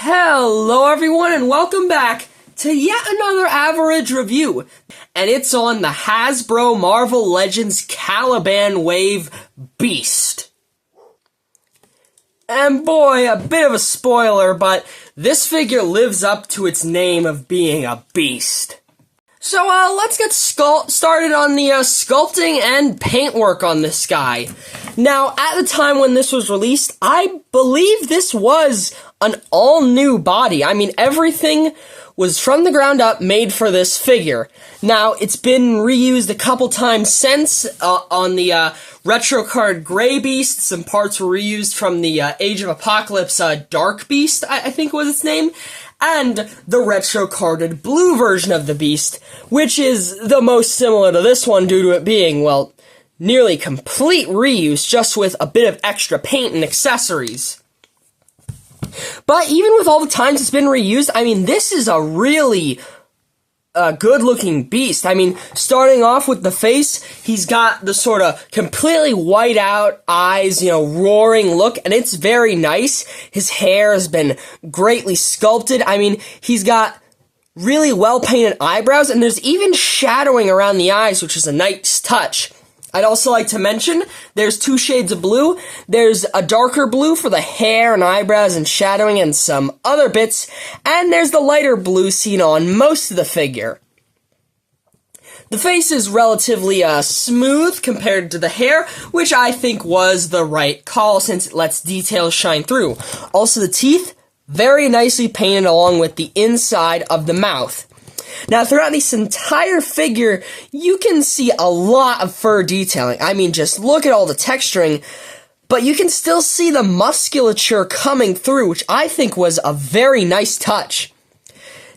Hello everyone and welcome back to yet another average review. And it's on the Hasbro Marvel Legends Caliban Wave Beast. And boy, a bit of a spoiler, but this figure lives up to its name of being a beast. So let's get started on the sculpting and paintwork on this guy. Now, at the time when this was released, I believe this was an all-new body. I mean, everything was from the ground up made for this figure. Now, it's been reused a couple times since on the retro card Gray Beast. Some parts were reused from the Age of Apocalypse Dark Beast, I think was its name. And the retro-carded blue version of the Beast, which is the most similar to this one due to it being, well, nearly complete reuse, just with a bit of extra paint and accessories. But even with all the times it's been reused, I mean, this is a really good-looking beast. I mean, starting off with the face, he's got the sort of completely white-out eyes, roaring look, and it's very nice. His hair has been greatly sculpted. I mean, he's got really well-painted eyebrows, and there's even shadowing around the eyes, which is a nice touch. I'd also like to mention, there's two shades of blue. There's a darker blue for the hair and eyebrows and shadowing and some other bits, and there's the lighter blue seen on most of the figure. The face is relatively smooth compared to the hair, which I think was the right call since it lets details shine through. Also, the teeth, very nicely painted along with the inside of the mouth. Now, throughout this entire figure, you can see a lot of fur detailing. I mean, just look at all the texturing, but you can still see the musculature coming through, which I think was a very nice touch.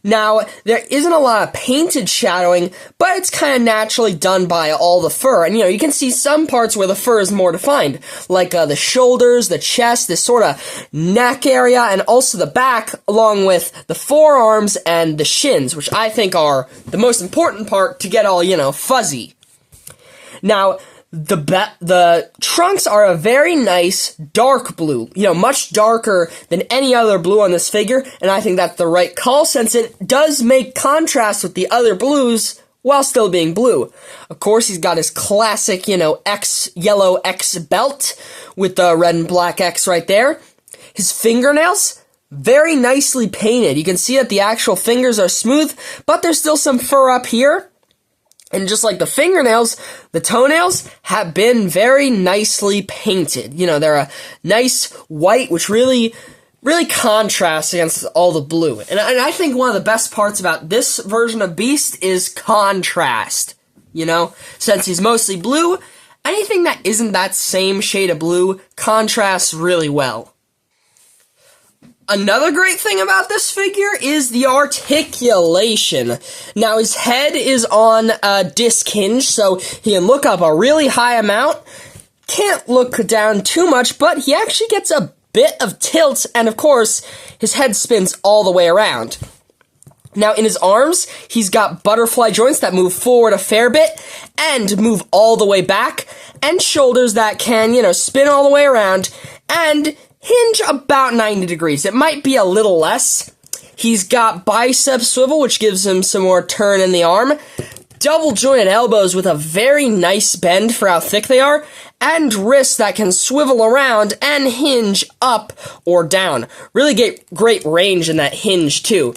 Now, there isn't a lot of painted shadowing, but it's kind of naturally done by all the fur. And, you can see some parts where the fur is more defined, like the shoulders, the chest, this sort of neck area, and also the back, along with the forearms and the shins, which I think are the most important part to get all, fuzzy. Now, the trunks are a very nice dark blue, much darker than any other blue on this figure, and I think that's the right call since it does make contrast with the other blues while still being blue. Of course, he's got his classic, yellow X belt with the red and black X right there. His fingernails, very nicely painted. You can see that the actual fingers are smooth, but there's still some fur up here. And just like the fingernails, the toenails have been very nicely painted. They're a nice white, which really contrasts against all the blue. And I think one of the best parts about this version of Beast is contrast. Since he's mostly blue, anything that isn't that same shade of blue contrasts really well. Another great thing about this figure is the articulation. Now, his head is on a disc hinge, so he can look up a really high amount. Can't look down too much, but he actually gets a bit of tilt, and of course, his head spins all the way around. Now, in his arms, he's got butterfly joints that move forward a fair bit and move all the way back, and shoulders that can, spin all the way around, and hinge about 90 degrees. It might be a little less. He's got bicep swivel, which gives him some more turn in the arm. Double jointed elbows with a very nice bend for how thick they are. And wrists that can swivel around and hinge up or down. Really great range in that hinge, too.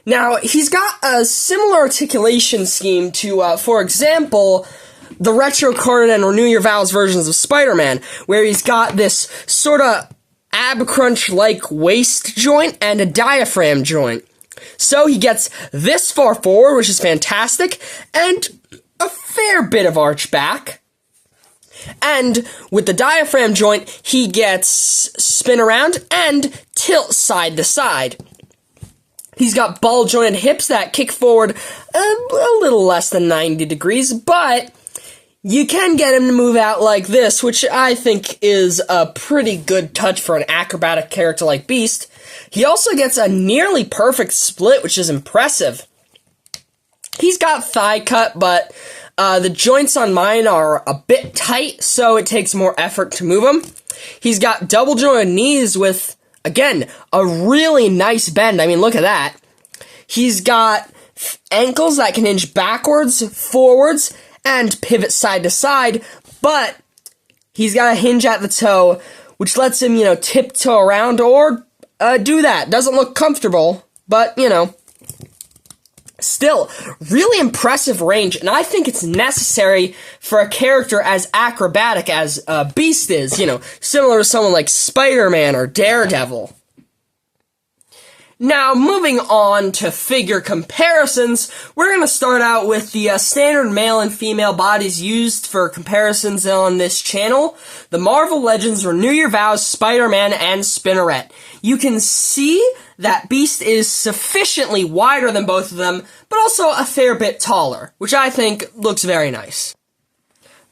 Now, he's got a similar articulation scheme to, for example, the retro-carded and Renew Your Vows versions of Spider-Man, where he's got this sort of ab crunch-like waist joint and a diaphragm joint. So he gets this far forward, which is fantastic, and a fair bit of arch back. And with the diaphragm joint, he gets spin around and tilt side to side. He's got ball-jointed hips that kick forward a little less than 90 degrees, but you can get him to move out like this, which I think is a pretty good touch for an acrobatic character like Beast. He also gets a nearly perfect split, which is impressive. He's got thigh cut, but the joints on mine are a bit tight, so it takes more effort to move them. He's got double jointed knees with Again, a really nice bend. I mean, look at that. He's got ankles that can hinge backwards, forwards, and pivot side to side, but he's got a hinge at the toe, which lets him, tiptoe around or do that. Doesn't look comfortable, but, still, really impressive range, and I think it's necessary for a character as acrobatic as Beast is, similar to someone like Spider-Man or Daredevil. Now, moving on to figure comparisons, we're going to start out with the standard male and female bodies used for comparisons on this channel. The Marvel Legends Renew Your Vows, Spider-Man, and Spinneret. You can see that Beast is sufficiently wider than both of them, but also a fair bit taller, which I think looks very nice.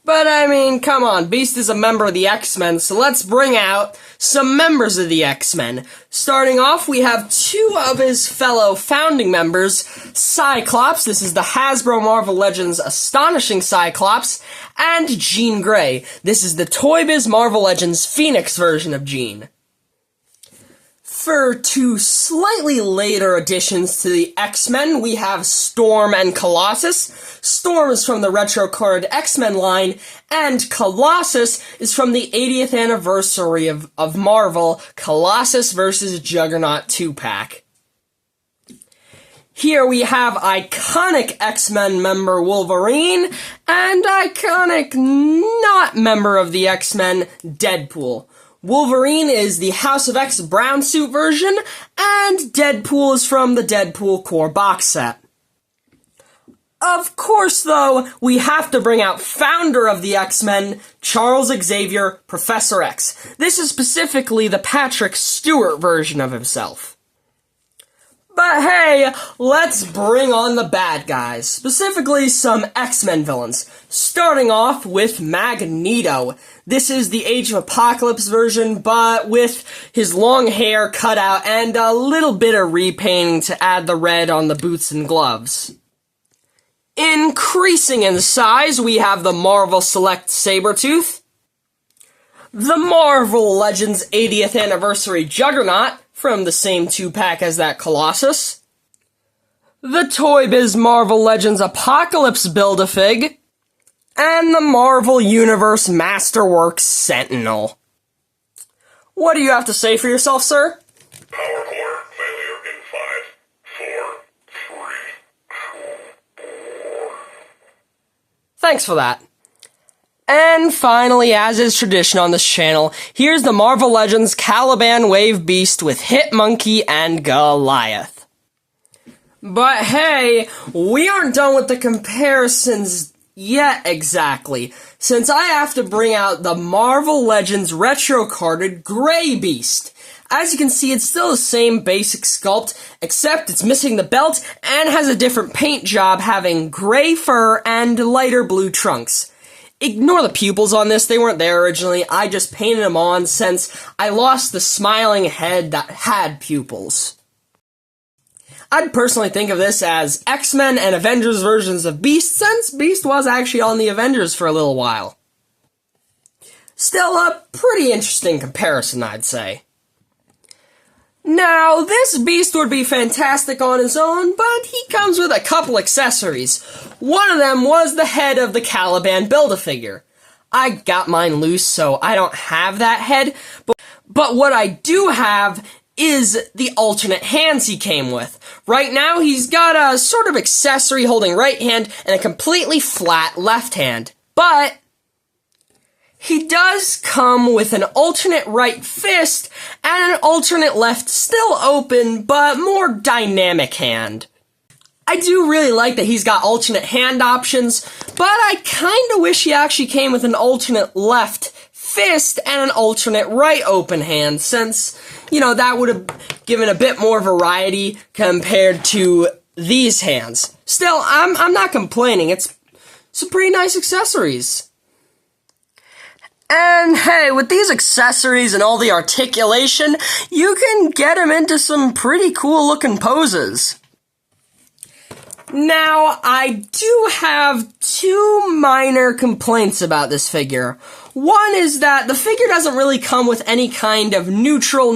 But I mean, come on, Beast is a member of the X-Men, so let's bring out some members of the X-Men. Starting off, we have two of his fellow founding members, Cyclops, this is the Hasbro Marvel Legends Astonishing Cyclops, and Jean Grey, this is the Toy Biz Marvel Legends Phoenix version of Jean. For two slightly later additions to the X-Men, we have Storm and Colossus. Storm is from the retro-colored X-Men line, and Colossus is from the 80th anniversary of Marvel, Colossus vs. Juggernaut 2-pack. Here we have iconic X-Men member Wolverine, and iconic not member of the X-Men, Deadpool. Wolverine is the House of X brown suit version, and Deadpool is from the Deadpool core box set. Of course, though, we have to bring out founder of the X-Men, Charles Xavier, Professor X. This is specifically the Patrick Stewart version of himself. But hey, let's bring on the bad guys, specifically some X-Men villains, starting off with Magneto. This is the Age of Apocalypse version, but with his long hair cut out and a little bit of repainting to add the red on the boots and gloves. Increasing in size, we have the Marvel Select Sabretooth, the Marvel Legends 80th Anniversary Juggernaut, from the same 2-pack as that Colossus, the Toy Biz Marvel Legends Apocalypse Build-A-Fig, and the Marvel Universe Masterworks Sentinel. What do you have to say for yourself, sir? Power core failure in 5, 4, 3, 2, 1. Thanks for that. And finally, as is tradition on this channel, here's the Marvel Legends Caliban Wave Beast with Hitmonkey and Goliath. But hey, we aren't done with the comparisons yet exactly, since I have to bring out the Marvel Legends retro-carded Grey Beast. As you can see, it's still the same basic sculpt, except it's missing the belt and has a different paint job, having gray fur and lighter blue trunks. Ignore the pupils on this, they weren't there originally, I just painted them on since I lost the smiling head that had pupils. I'd personally think of this as X-Men and Avengers versions of Beast, since Beast was actually on the Avengers for a little while. Still a pretty interesting comparison, I'd say. Now, this Beast would be fantastic on his own, but he comes with a couple accessories. One of them was the head of the Caliban Build-A-Figure. I got mine loose, so I don't have that head, but what I do have is the alternate hands he came with. Right now, he's got a sort of accessory holding right hand and a completely flat left hand, but he does come with an alternate right fist and an alternate left still open, but more dynamic hand. I do really like that he's got alternate hand options, but I kinda wish he actually came with an alternate left fist and an alternate right open hand, since, that would have given a bit more variety compared to these hands. Still, I'm not complaining, it's some pretty nice accessories. And hey, with these accessories and all the articulation, you can get him into some pretty cool looking poses. Now, I do have two minor complaints about this figure. One is that the figure doesn't really come with any kind of neutral,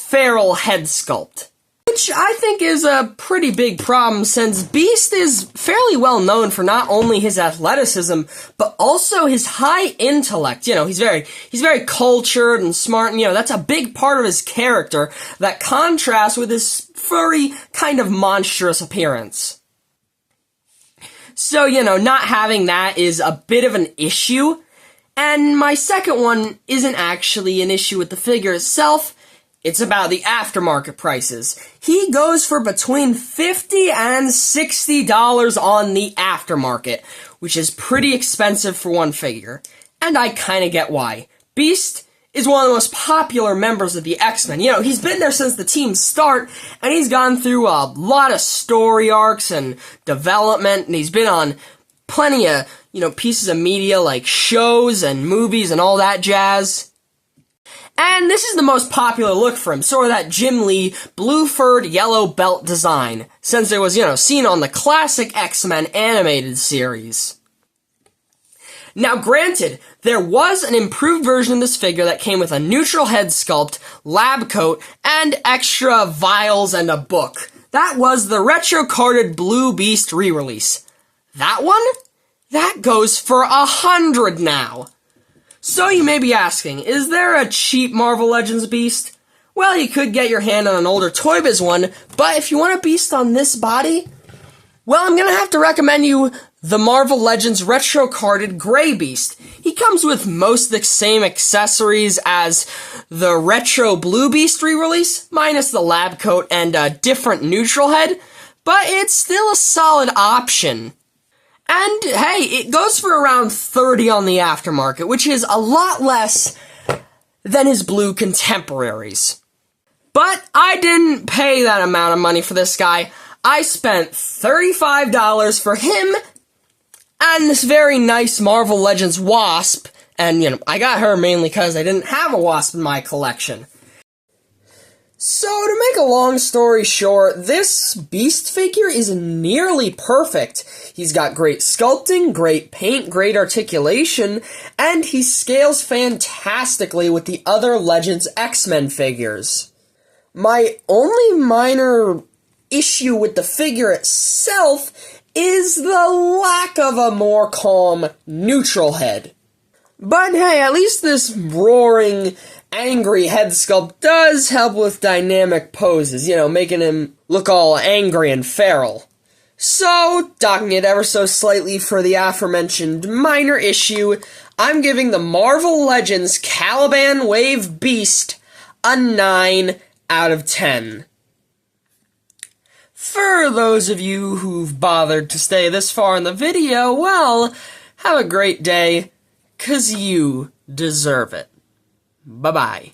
feral head sculpt. Which I think is a pretty big problem since Beast is fairly well known for not only his athleticism, but also his high intellect. He's very cultured and smart, and that's a big part of his character that contrasts with his furry, kind of monstrous appearance. So, not having that is a bit of an issue, and my second one isn't actually an issue with the figure itself. It's about the aftermarket prices. He goes for between $50 and $60 on the aftermarket, which is pretty expensive for one figure. And I kinda get why. Beast is one of the most popular members of the X-Men. He's been there since the team's start, and he's gone through a lot of story arcs and development, and he's been on plenty of, pieces of media like shows and movies and all that jazz. And this is the most popular look for him, sort of that Jim Lee blue-furred yellow belt design, since it was, seen on the classic X-Men animated series. Now granted, there was an improved version of this figure that came with a neutral head sculpt, lab coat, and extra vials and a book. That was the retro-carded Blue Beast re-release. That one? That goes for $100 now. So you may be asking, is there a cheap Marvel Legends Beast? Well, you could get your hand on an older Toy Biz one, but if you want a Beast on this body, well, I'm gonna have to recommend you the Marvel Legends retro-carded Gray Beast. He comes with most of the same accessories as the retro Blue Beast re-release, minus the lab coat and a different neutral head, but it's still a solid option. And, hey, it goes for around $30 on the aftermarket, which is a lot less than his blue contemporaries. But I didn't pay that amount of money for this guy. I spent $35 for him and this very nice Marvel Legends Wasp, and, I got her mainly because I didn't have a Wasp in my collection. So, to make a long story short, this Beast figure is nearly perfect. He's got great sculpting, great paint, great articulation, and he scales fantastically with the other Legends X-Men figures. My only minor issue with the figure itself is the lack of a more calm, neutral head. But hey, at least this roaring, angry head sculpt does help with dynamic poses, making him look all angry and feral. So, docking it ever so slightly for the aforementioned minor issue, I'm giving the Marvel Legends Caliban Wave Beast a 9 out of 10. For those of you who've bothered to stay this far in the video, well, have a great day, 'cause you deserve it. Bye-bye.